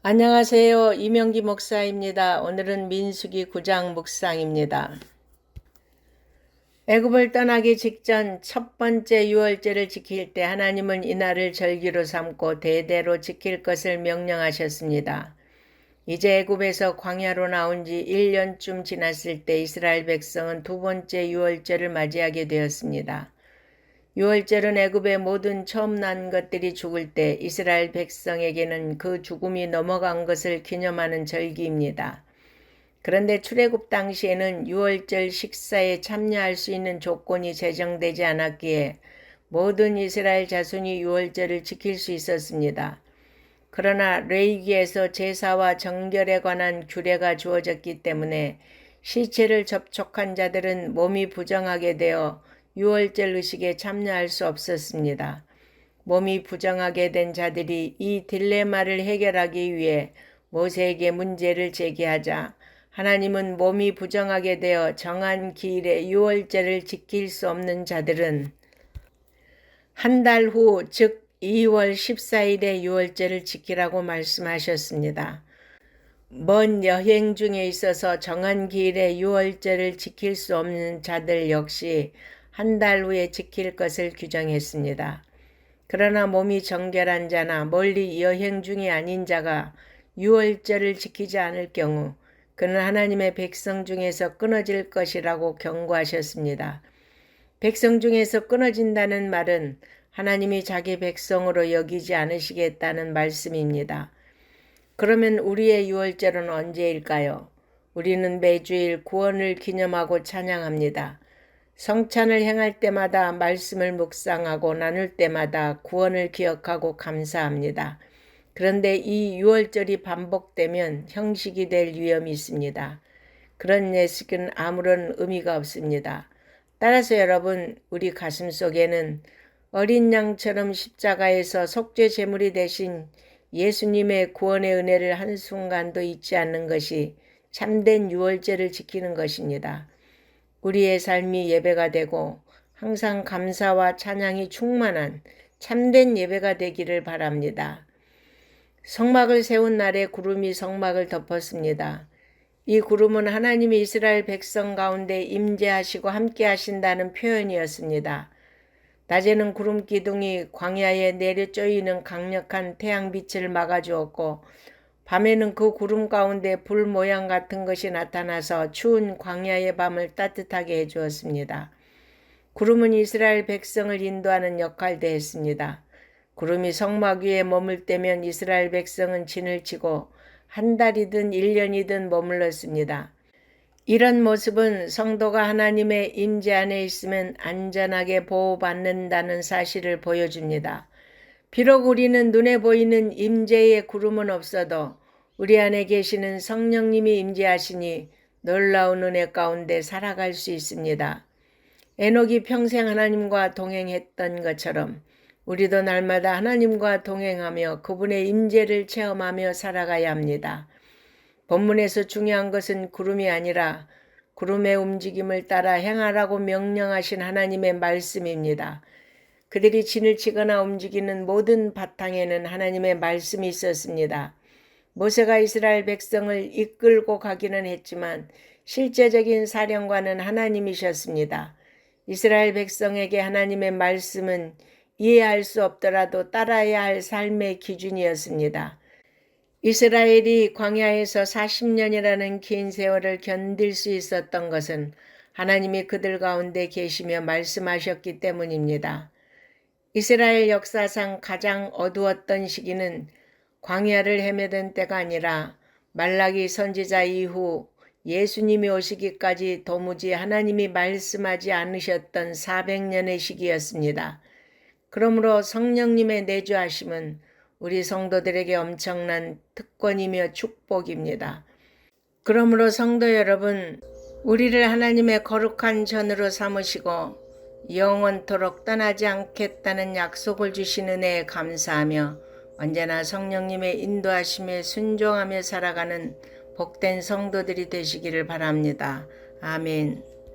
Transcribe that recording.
안녕하세요. 이명기 목사입니다. 오늘은 민수기 9장 묵상입니다. 애굽을 떠나기 직전 첫 번째 유월절을 지킬 때 하나님은 이날을 절기로 삼고 대대로 지킬 것을 명령하셨습니다. 이제 애굽에서 광야로 나온 지 1년쯤 지났을 때 이스라엘 백성은 두 번째 유월절을 맞이하게 되었습니다. 유월절은 애굽의 모든 처음 난 것들이 죽을 때 이스라엘 백성에게는 그 죽음이 넘어간 것을 기념하는 절기입니다. 그런데 출애굽 당시에는 유월절 식사에 참여할 수 있는 조건이 제정되지 않았기에 모든 이스라엘 자손이 유월절을 지킬 수 있었습니다. 그러나 레위기에서 제사와 정결에 관한 규례가 주어졌기 때문에 시체를 접촉한 자들은 몸이 부정하게 되어 유월절 의식에 참여할 수 없었습니다. 몸이 부정하게 된 자들이 이 딜레마를 해결하기 위해 모세에게 문제를 제기하자 하나님은 몸이 부정하게 되어 정한 기일에 유월절을 지킬 수 없는 자들은 한 달 후, 즉 2월 14일에 유월절을 지키라고 말씀하셨습니다. 먼 여행 중에 있어서 정한 기일에 유월절을 지킬 수 없는 자들 역시 한 달 후에 지킬 것을 규정했습니다. 그러나 몸이 정결한 자나 멀리 여행 중이 아닌 자가 유월절을 지키지 않을 경우 그는 하나님의 백성 중에서 끊어질 것이라고 경고하셨습니다. 백성 중에서 끊어진다는 말은 하나님이 자기 백성으로 여기지 않으시겠다는 말씀입니다. 그러면 우리의 유월절은 언제일까요? 우리는 매주일 구원을 기념하고 찬양합니다. 성찬을 행할 때마다 말씀을 묵상하고 나눌 때마다 구원을 기억하고 감사합니다. 그런데 이 유월절이 반복되면 형식이 될 위험이 있습니다. 그런 예식은 아무런 의미가 없습니다. 따라서 여러분, 우리 가슴 속에는 어린 양처럼 십자가에서 속죄 제물이 되신 예수님의 구원의 은혜를 한순간도 잊지 않는 것이 참된 유월절을 지키는 것입니다. 우리의 삶이 예배가 되고 항상 감사와 찬양이 충만한 참된 예배가 되기를 바랍니다. 성막을 세운 날에 구름이 성막을 덮었습니다. 이 구름은 하나님이 이스라엘 백성 가운데 임재하시고 함께 하신다는 표현이었습니다. 낮에는 구름 기둥이 광야에 내려 쪼이는 강력한 태양빛을 막아주었고 밤에는 그 구름 가운데 불 모양 같은 것이 나타나서 추운 광야의 밤을 따뜻하게 해주었습니다. 구름은 이스라엘 백성을 인도하는 역할도 했습니다. 구름이 성막 위에 머물 때면 이스라엘 백성은 진을 치고 한 달이든 1년이든 머물렀습니다. 이런 모습은 성도가 하나님의 임재 안에 있으면 안전하게 보호받는다는 사실을 보여줍니다. 비록 우리는 눈에 보이는 임재의 구름은 없어도 우리 안에 계시는 성령님이 임재하시니 놀라운 은혜 가운데 살아갈 수 있습니다. 에녹이 평생 하나님과 동행했던 것처럼 우리도 날마다 하나님과 동행하며 그분의 임재를 체험하며 살아가야 합니다. 본문에서 중요한 것은 구름이 아니라 구름의 움직임을 따라 행하라고 명령하신 하나님의 말씀입니다. 그들이 진을 치거나 움직이는 모든 바탕에는 하나님의 말씀이 있었습니다. 모세가 이스라엘 백성을 이끌고 가기는 했지만 실제적인 사령관은 하나님이셨습니다. 이스라엘 백성에게 하나님의 말씀은 이해할 수 없더라도 따라야 할 삶의 기준이었습니다. 이스라엘이 광야에서 40년이라는 긴 세월을 견딜 수 있었던 것은 하나님이 그들 가운데 계시며 말씀하셨기 때문입니다. 이스라엘 역사상 가장 어두웠던 시기는 광야를 헤매던 때가 아니라 말라기 선지자 이후 예수님이 오시기까지 도무지 하나님이 말씀하지 않으셨던 400년의 시기였습니다. 그러므로 성령님의 내주하심은 우리 성도들에게 엄청난 특권이며 축복입니다. 그러므로 성도 여러분, 우리를 하나님의 거룩한 전으로 삼으시고 영원토록 떠나지 않겠다는 약속을 주신 은혜에 감사하며 언제나 성령님의 인도하심에 순종하며 살아가는 복된 성도들이 되시기를 바랍니다. 아멘.